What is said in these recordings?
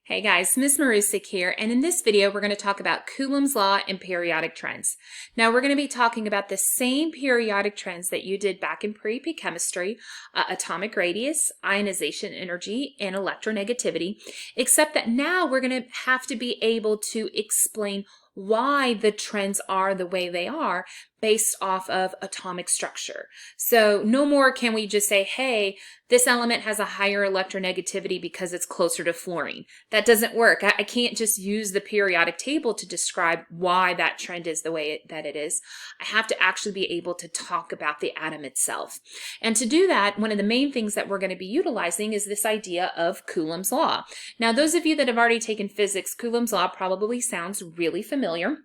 Hey guys, Ms. Marusik here, and in this video we're going to talk about Coulomb's law and periodic trends. Now we're going to be talking about the same periodic trends that you did back in pre-P chemistry, atomic radius, ionization energy, and electronegativity, except that now we're going to have to be able to explain why the trends are the way they are based off of atomic structure. So no more can we just say, hey, this element has a higher electronegativity because it's closer to fluorine. That doesn't work. I can't just use the periodic table to describe why that trend is the way that it is. I have to actually be able to talk about the atom itself. And to do that, one of the main things that we're going to be utilizing is this idea of Coulomb's law. Now, those of you that have already taken physics, Coulomb's law probably sounds really familiar.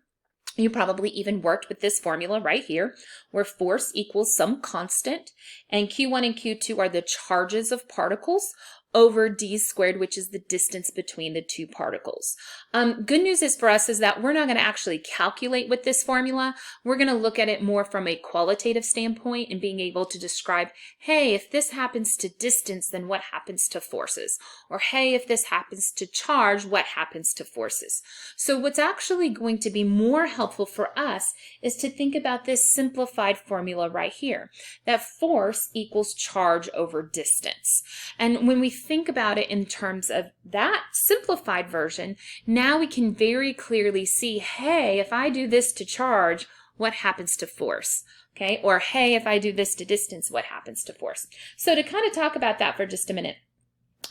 You probably even worked with this formula right here, where force equals some constant, and Q1 and Q2 are the charges of particles over d squared, which is the distance between the two particles. Good news is for us is that we're not going to actually calculate with this formula. We're going to look at it more from a qualitative standpoint and being able to describe, hey, if this happens to distance, then what happens to forces? Or hey, if this happens to charge, what happens to forces? So what's actually going to be more helpful for us is to think about this simplified formula right here, that force equals charge over distance. And when we think about it in terms of that simplified version, now we can very clearly see, hey, if I do this to charge, what happens to force? Okay, or hey, if I do this to distance, what happens to force? So to kind of talk about that for just a minute,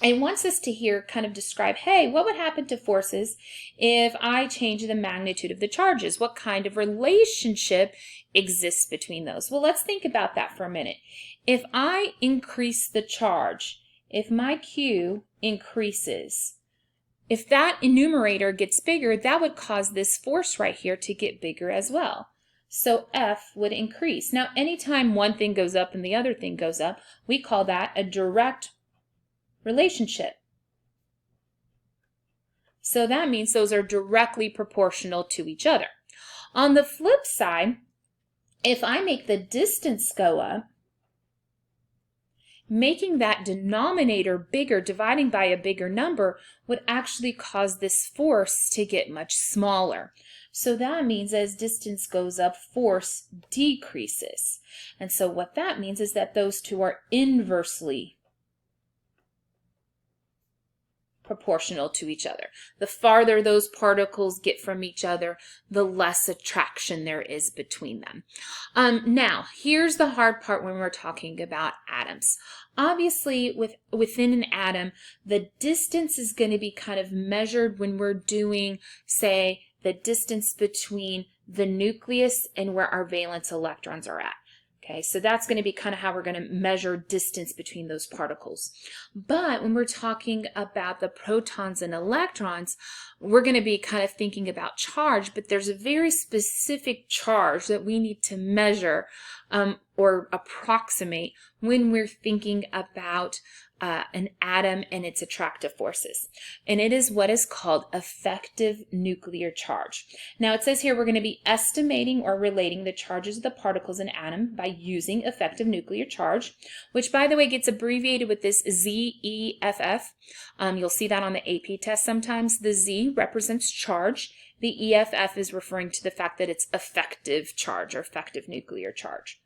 it wants us to here kind of describe, hey, what would happen to forces if I change the magnitude of the charges? What kind of relationship exists between those? Well, let's think about that for a minute. If I increase the charge, if my Q increases, if that enumerator gets bigger, that would cause this force right here to get bigger as well. So F would increase. Now, anytime one thing goes up and the other thing goes up, we call that a direct relationship. So that means those are directly proportional to each other. On the flip side, if I make the distance go up, making that denominator bigger, dividing by a bigger number, would actually cause this force to get much smaller. So that means as distance goes up, force decreases. And so what that means is that those two are inversely proportional to each other. The farther those particles get from each other, the less attraction there is between them. Now, here's the hard part when we're talking about atoms. Obviously, within an atom, the distance is going to be kind of measured when we're doing, say, the distance between the nucleus and where our valence electrons are at. Okay, so that's going to be kind of how we're going to measure distance between those particles. But when we're talking about the protons and electrons, we're going to be kind of thinking about charge, but there's a very specific charge that we need to measure or approximate when we're thinking about an atom and its attractive forces. And it is what is called effective nuclear charge. Now it says here we're going to be estimating or relating the charges of the particles in an atom by using effective nuclear charge, which by the way gets abbreviated with this ZEFF. You'll see that on the AP test sometimes. The Z represents charge. The EFF is referring to the fact that it's effective charge or effective nuclear charge.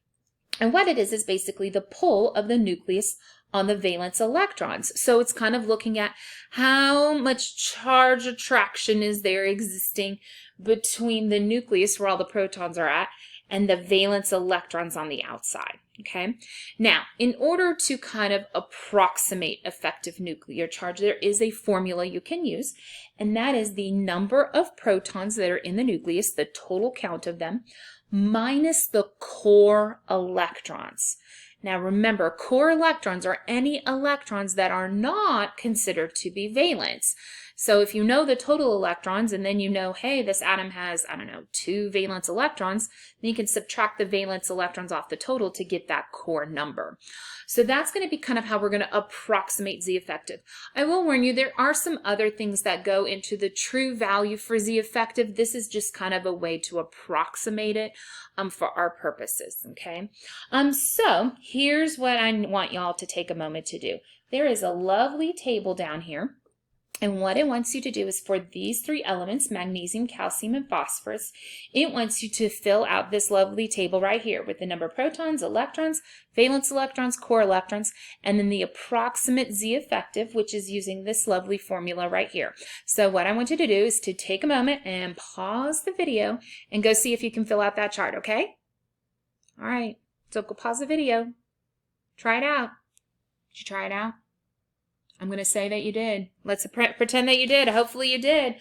And what it is basically the pull of the nucleus on the valence electrons. So it's kind of looking at how much charge attraction is there existing between the nucleus where all the protons are at and the valence electrons on the outside. Okay. Now, in order to kind of approximate effective nuclear charge, there is a formula you can use, and that is the number of protons that are in the nucleus, the total count of them, minus the core electrons. Now remember, core electrons are any electrons that are not considered to be valence. So if you know the total electrons and then you know, hey, this atom has, 2 valence electrons, then you can subtract the valence electrons off the total to get that core number. So that's going to be kind of how we're going to approximate Z effective. I will warn you, there are some other things that go into the true value for Z effective. This is just kind of a way to approximate it for our purposes, okay? So here's what I want y'all to take a moment to do. There is a lovely table down here. And what it wants you to do is for these three elements, magnesium, calcium, and phosphorus, it wants you to fill out this lovely table right here with the number of protons, electrons, valence electrons, core electrons, and then the approximate Z effective, which is using this lovely formula right here. So what I want you to do is to take a moment and pause the video and go see if you can fill out that chart, okay? All right, so go pause the video. Try it out. Did you try it out? I'm going to say that you did. Let's pretend that you did. Hopefully you did.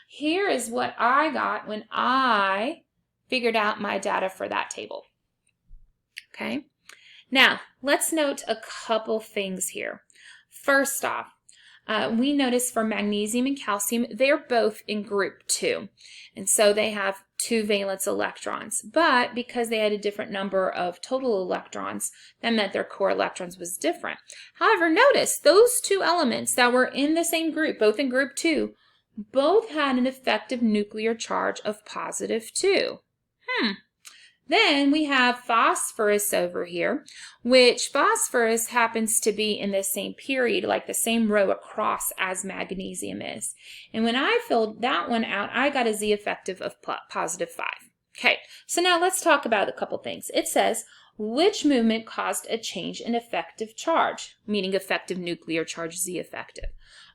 Here is what I got when I figured out my data for that table. Okay. Now, let's note a couple things here. First off, we notice for magnesium and calcium, they're both in group 2. And so they have 2 valence electrons. But because they had a different number of total electrons, that meant their core electrons was different. However, notice those 2 elements that were in the same group, both in group 2, both had an effective nuclear charge of positive 2. Then we have phosphorus over here, which phosphorus happens to be in the same period, like the same row across as magnesium is. And when I filled that one out, I got a Z effective of positive 5. Okay, so now let's talk about a couple things. It says, which movement caused a change in effective charge, meaning effective nuclear charge Z effective,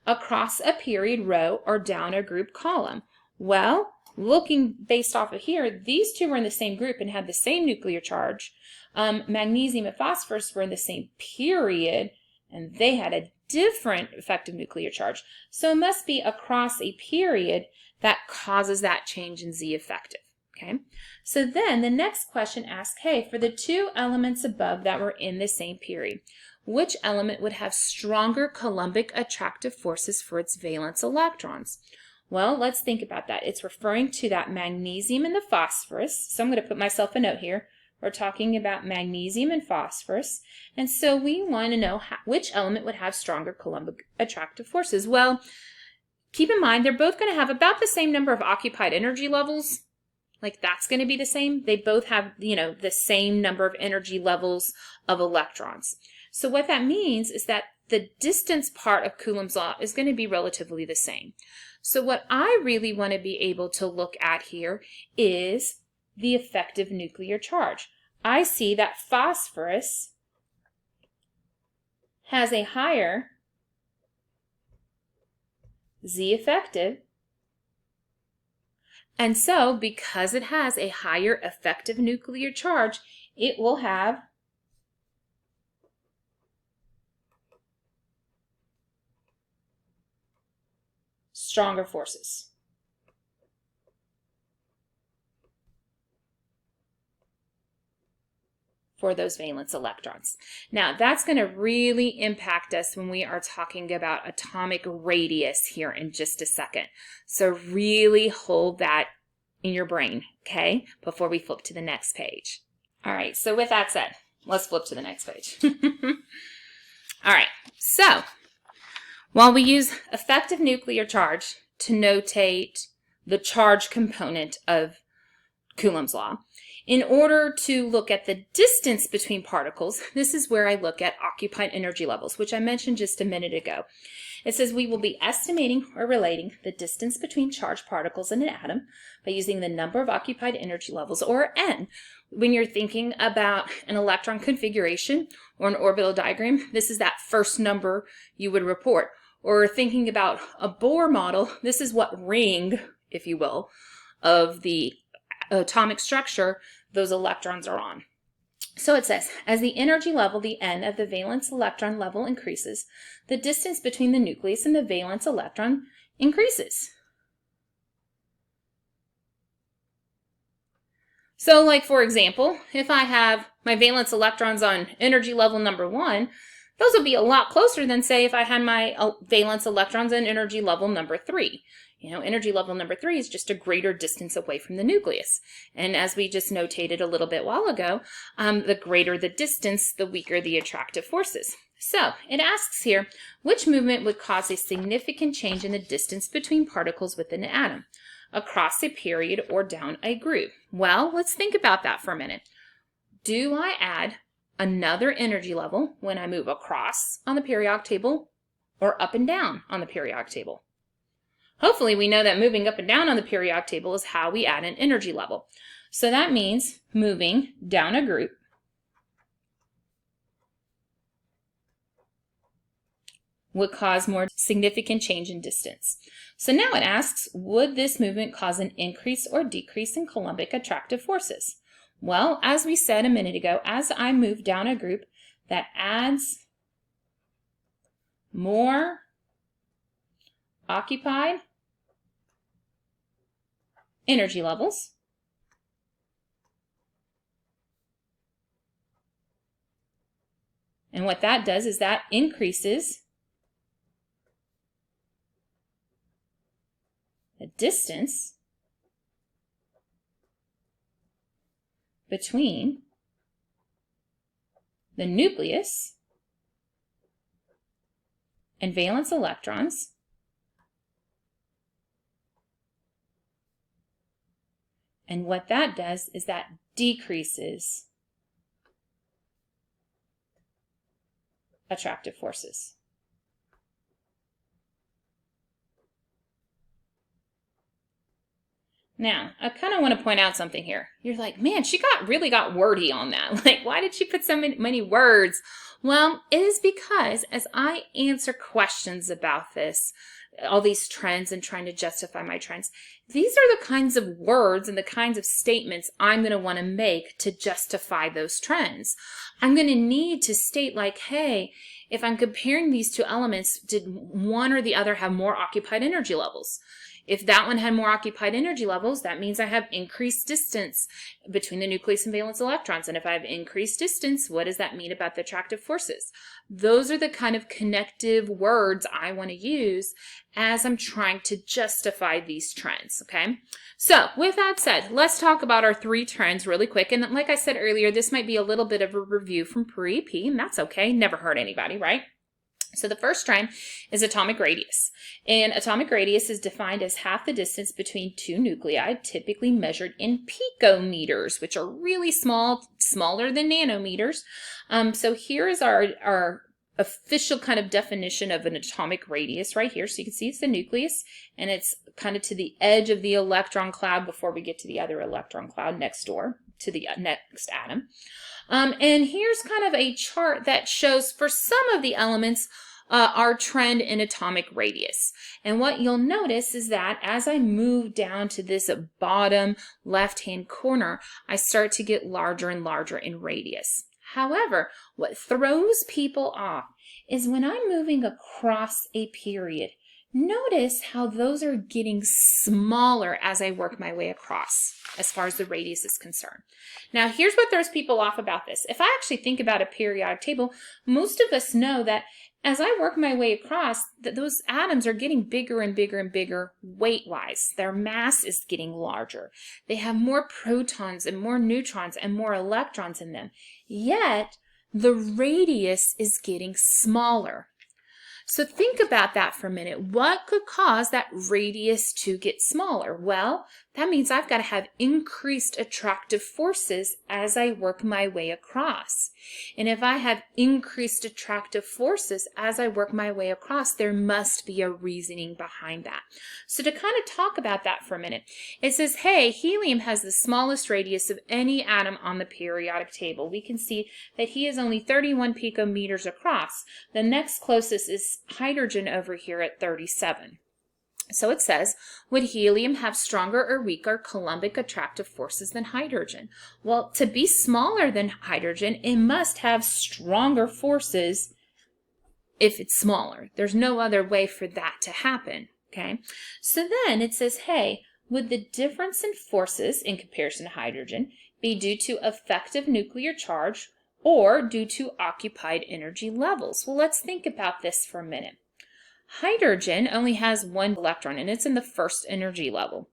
across a period row or down a group column? Well, looking based off of here, these 2 were in the same group and had the same nuclear charge. Magnesium and phosphorus were in the same period, and they had a different effective nuclear charge. So it must be across a period that causes that change in Z effective. Okay, so then the next question asks, hey, for the 2 elements above that were in the same period, which element would have stronger Coulombic attractive forces for its valence electrons? Well, let's think about that. It's referring to that magnesium and the phosphorus. So I'm going to put myself a note here. We're talking about magnesium and phosphorus. And so we want to know which element would have stronger Coulombic attractive forces. Well, keep in mind, they're both going to have about the same number of occupied energy levels. Like that's going to be the same. They both have, the same number of energy levels of electrons. So what that means is that the distance part of Coulomb's law is going to be relatively the same. So what I really want to be able to look at here is the effective nuclear charge. I see that phosphorus has a higher Z effective. And so because it has a higher effective nuclear charge, it will have stronger forces. For those valence electrons. Now, that's going to really impact us when we are talking about atomic radius here in just a second. So really hold that in your brain, okay, before we flip to the next page. All right, so with that said, let's flip to the next page. All right, so while we use effective nuclear charge to notate the charge component of Coulomb's law, in order to look at the distance between particles, this is where I look at occupied energy levels, which I mentioned just a minute ago. It says we will be estimating or relating the distance between charged particles in an atom by using the number of occupied energy levels, or N. When you're thinking about an electron configuration or an orbital diagram, this is that first number you would report. Or thinking about a Bohr model, this is what ring, if you will, of the atomic structure those electrons are on. So it says, as the energy level, the N of the valence electron level increases, the distance between the nucleus and the valence electron increases. So like for example, if I have my valence electrons on energy level number 1, those would be a lot closer than say if I had my valence electrons on energy level number 3. Energy level number 3 is just a greater distance away from the nucleus. And as we just notated a little bit while ago, the greater the distance, the weaker the attractive forces. So it asks here, which movement would cause a significant change in the distance between particles within an atom, across a period or down a group? Well, let's think about that for a minute. Do I add another energy level when I move across on the periodic table or up and down on the periodic table? Hopefully we know that moving up and down on the periodic table is how we add an energy level. So that means moving down a group would cause more significant change in distance. So now it asks, would this movement cause an increase or decrease in Coulombic attractive forces? Well, as we said a minute ago, as I move down a group, that adds more occupied energy levels. And what that does is that increases the distance between the nucleus and valence electrons and what that does is that decreases attractive forces. Now, I kind of want to point out something here. You're like, man, she really got wordy on that. Like, why did she put so many words? Well, it is because as I answer questions about this, all these trends and trying to justify my trends, these are the kinds of words and the kinds of statements I'm going to want to make to justify those trends. I'm going to need to state like, hey, if I'm comparing these two elements, did one or the other have more occupied energy levels? If that one had more occupied energy levels, that means I have increased distance between the nucleus and valence electrons. And if I have increased distance, what does that mean about the attractive forces? Those are the kind of connective words I want to use as I'm trying to justify these trends, okay? So with that said, let's talk about our three trends really quick. And like I said earlier, this might be a little bit of a review from pre-P, and that's okay. Never hurt anybody, right? So the first trend is atomic radius. And atomic radius is defined as half the distance between two nuclei, typically measured in picometers, which are really small, smaller than nanometers. So here is our official kind of definition of an atomic radius right here. So you can see it's the nucleus, and it's kind of to the edge of the electron cloud before we get to the other electron cloud next door to the next atom. And here's kind of a chart that shows for some of the elements our trend in atomic radius. And what you'll notice is that as I move down to this bottom left-hand corner, I start to get larger and larger in radius. However, what throws people off is when I'm moving across a period, notice how those are getting smaller as I work my way across as far as the radius is concerned. Now, here's what throws people off about this. If I actually think about a periodic table, most of us know that as I work my way across, that those atoms are getting bigger and bigger and bigger weight-wise. Their mass is getting larger. They have more protons and more neutrons and more electrons in them. Yet, the radius is getting smaller. So think about that for a minute. What could cause that radius to get smaller? Well, that means I've got to have increased attractive forces as I work my way across. And if I have increased attractive forces as I work my way across, there must be a reasoning behind that. So to kind of talk about that for a minute, it says, hey, helium has the smallest radius of any atom on the periodic table. We can see that he is only 31 picometers across. The next closest is hydrogen over here at 37. So it says, would helium have stronger or weaker Coulombic attractive forces than hydrogen? Well, to be smaller than hydrogen, it must have stronger forces if it's smaller. There's no other way for that to happen, okay? So then it says, hey, would the difference in forces in comparison to hydrogen be due to effective nuclear charge or due to occupied energy levels? Well, let's think about this for a minute. Hydrogen only has one electron, and it's in the first energy level.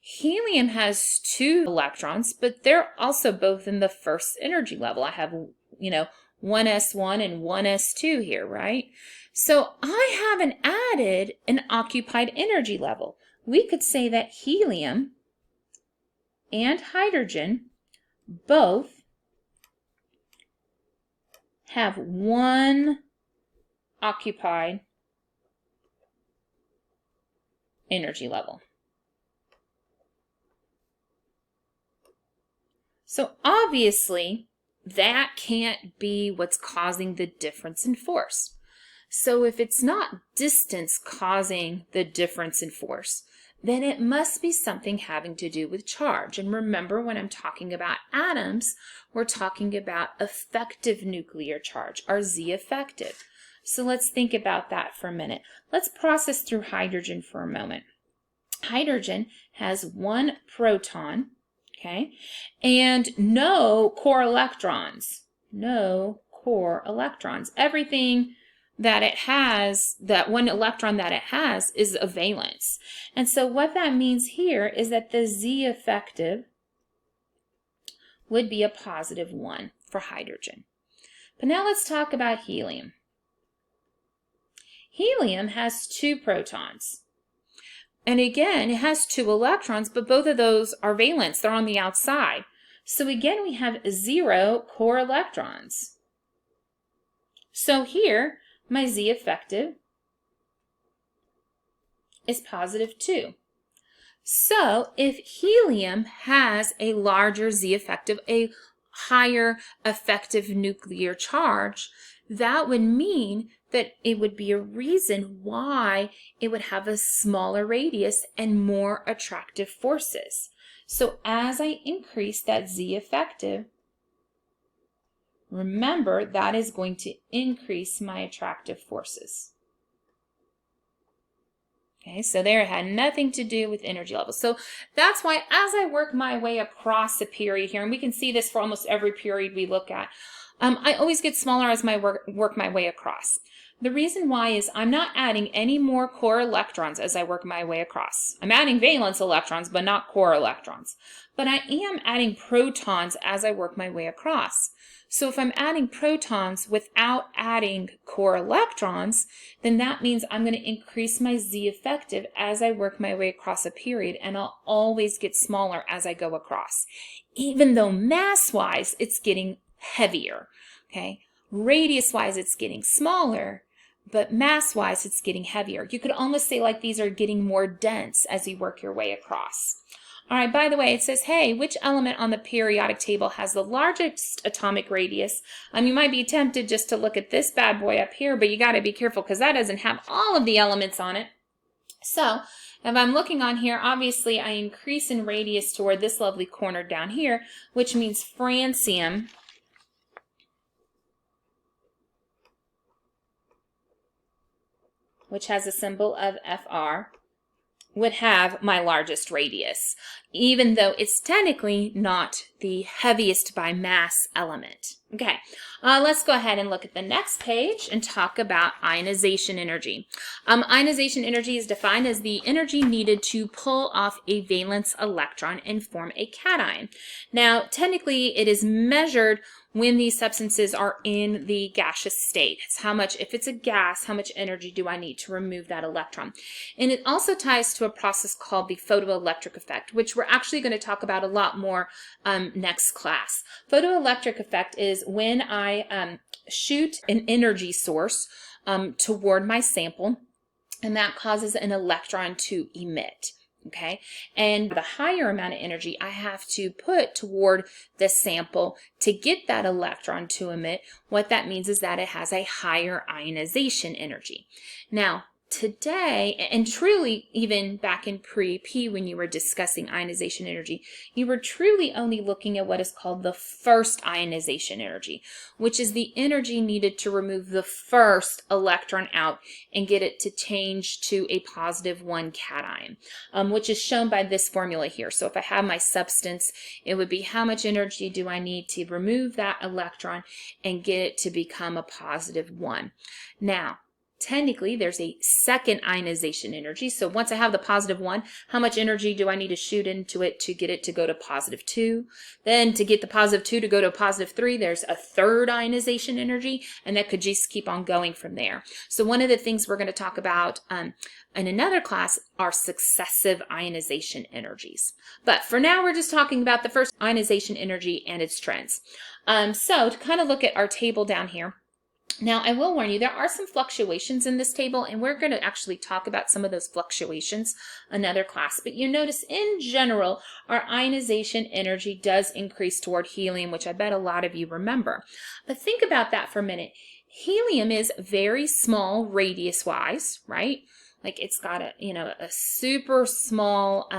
Helium has two electrons, but they're also both in the first energy level. I have, 1s1 and 1s2 here, right? So I haven't added an occupied energy level. We could say that helium and hydrogen both have one occupied energy level. So obviously, that can't be what's causing the difference in force. So if it's not distance causing the difference in force, then it must be something having to do with charge. And remember, when I'm talking about atoms, we're talking about effective nuclear charge, or Z effective. So let's think about that for a minute. Let's process through hydrogen for a moment. Hydrogen has 1 proton, okay, and no core electrons. No core electrons. Everything that it has, that 1 electron that it has, is a valence. And so what that means here is that the Z effective would be a positive 1 for hydrogen. But now let's talk about helium. Helium has 2 protons. And again, it has 2 electrons, but both of those are valence. They're on the outside. So again, we have 0 core electrons. So here, my Z effective is positive 2. So if helium has a larger Z effective, a higher effective nuclear charge, that would mean that it would be a reason why it would have a smaller radius and more attractive forces. So as I increase that Z effective, remember that is going to increase my attractive forces. Okay, so there it had nothing to do with energy levels. So that's why as I work my way across a period here, and we can see this for almost every period we look at, I always get smaller as I work my way across. The reason why is I'm not adding any more core electrons as I work my way across. I'm adding valence electrons, but not core electrons. But I am adding protons as I work my way across. So if I'm adding protons without adding core electrons, then that means I'm going to increase my Z effective as I work my way across a period, and I'll always get smaller as I go across. Even though mass-wise, it's getting heavier, okay? Radius-wise, it's getting smaller, but mass-wise, it's getting heavier. You could almost say like these are getting more dense as you work your way across. All right, by the way, it says, hey, which element on the periodic table has the largest atomic radius? You might be tempted just to look at this bad boy up here, but you got to be careful because that doesn't have all of the elements on it. So if I'm looking on here, obviously I increase in radius toward this lovely corner down here, which means francium which has a symbol of Fr, would have my largest radius, even though it's technically not the heaviest by mass element. Okay, let's go ahead and look at the next page and talk about ionization energy. Ionization energy is defined as the energy needed to pull off a valence electron and form a cation. Now, technically, it is measured when these substances are in the gaseous state. It's how much, if it's a gas, how much energy do I need to remove that electron? And it also ties to a process called the photoelectric effect, which we're actually going to talk about a lot more next class. Photoelectric effect is when I shoot an energy source toward my sample, and that causes an electron to emit. Okay, and the higher amount of energy I have to put toward the sample to get that electron to emit, what that means is that it has a higher ionization energy. Now, today, and truly even back in pre-P when you were discussing ionization energy, you were truly only looking at what is called the first ionization energy, which is the energy needed to remove the first electron out and get it to change to a positive 1 cation, which is shown by this formula here. So if I have my substance, it would be how much energy do I need to remove that electron and get it to become a positive 1. Now, technically, there's a second ionization energy. So once I have the positive 1, how much energy do I need to shoot into it to get it to go to positive 2? Then to get the positive 2 to go to positive 3, there's a third ionization energy, and that could just keep on going from there. So one of the things we're going to talk about in another class are successive ionization energies. But for now, we're just talking about the first ionization energy and its trends. So to kind of look at our table down here, Now, I will warn you, there are some fluctuations in this table, and we're going to actually talk about some of those fluctuations another class. But you notice, in general, our ionization energy does increase toward helium, which I bet a lot of you remember. But think about that for a minute. Helium is very small radius-wise, right? Like it's got a super small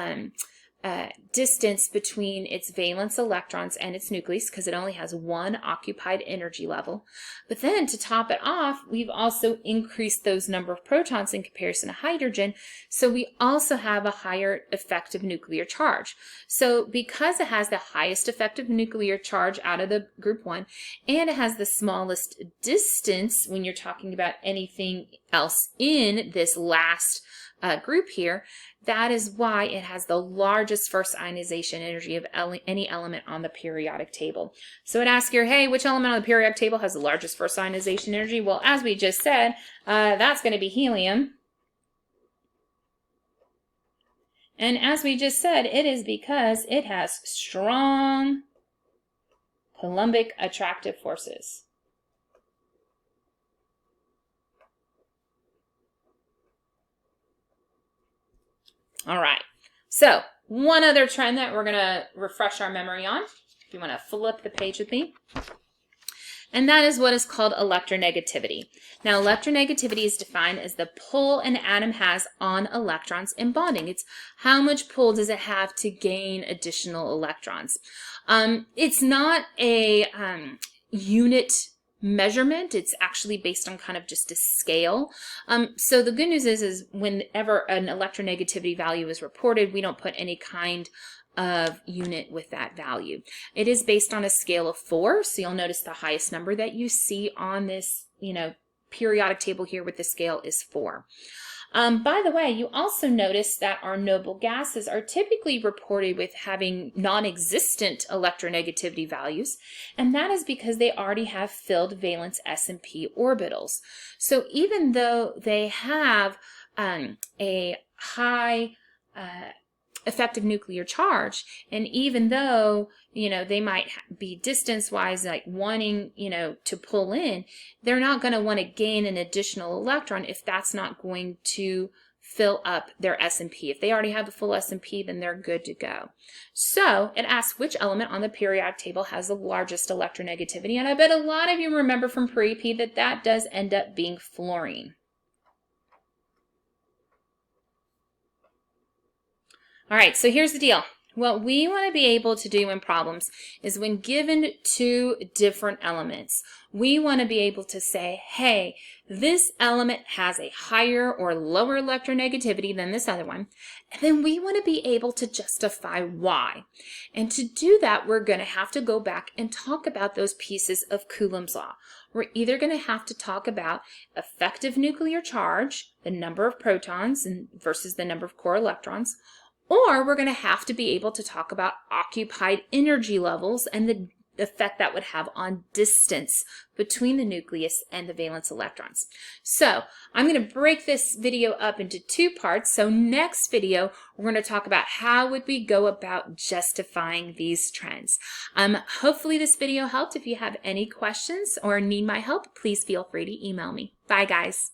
distance between its valence electrons and its nucleus, because it only has one occupied energy level. But then to top it off, we've also increased those number of protons in comparison to hydrogen, so we also have a higher effective nuclear charge. So because it has the highest effective nuclear charge out of the group 1, and it has the smallest distance when you're talking about anything else in this last group here, that is why it has the largest first ionization energy of any element on the periodic table. So it asks here, hey, which element on the periodic table has the largest first ionization energy? Well, as we just said, that's going to be helium. And as we just said, it is because it has strong Coulombic attractive forces. All right, so one other trend that we're going to refresh our memory on, if you want to flip the page with me, and that is what is called electronegativity. Now, electronegativity is defined as the pull an atom has on electrons in bonding. It's how much pull does it have to gain additional electrons. It's not a unit measurement. It's actually based on kind of just a scale. So the good news is whenever an electronegativity value is reported, we don't put any kind of unit with that value. It is based on a scale of 4. So you'll notice the highest number that you see on this, periodic table here with the scale is 4. By the way, you also notice that our noble gases are typically reported with having non-existent electronegativity values, and that is because they already have filled valence s&p orbitals. So even though they have a high effective nuclear charge, and even though they might be distance-wise like wanting to pull in, they're not going to want to gain an additional electron if that's not going to fill up their S&P. If they already have the full S&P, then they're good to go. So it asks which element on the periodic table has the largest electronegativity, and I bet a lot of you remember from pre-P that does end up being fluorine. All right, so here's the deal. What we want to be able to do in problems is when given two different elements, we want to be able to say, hey, this element has a higher or lower electronegativity than this other one, and then we want to be able to justify why. And to do that, we're going to have to go back and talk about those pieces of Coulomb's law. We're either going to have to talk about effective nuclear charge, the number of protons versus the number of core electrons, or we're going to have to be able to talk about occupied energy levels and the effect that would have on distance between the nucleus and the valence electrons. So I'm going to break this video up into two parts. So next video, we're going to talk about how would we go about justifying these trends. Hopefully this video helped. If you have any questions or need my help, please feel free to email me. Bye, guys.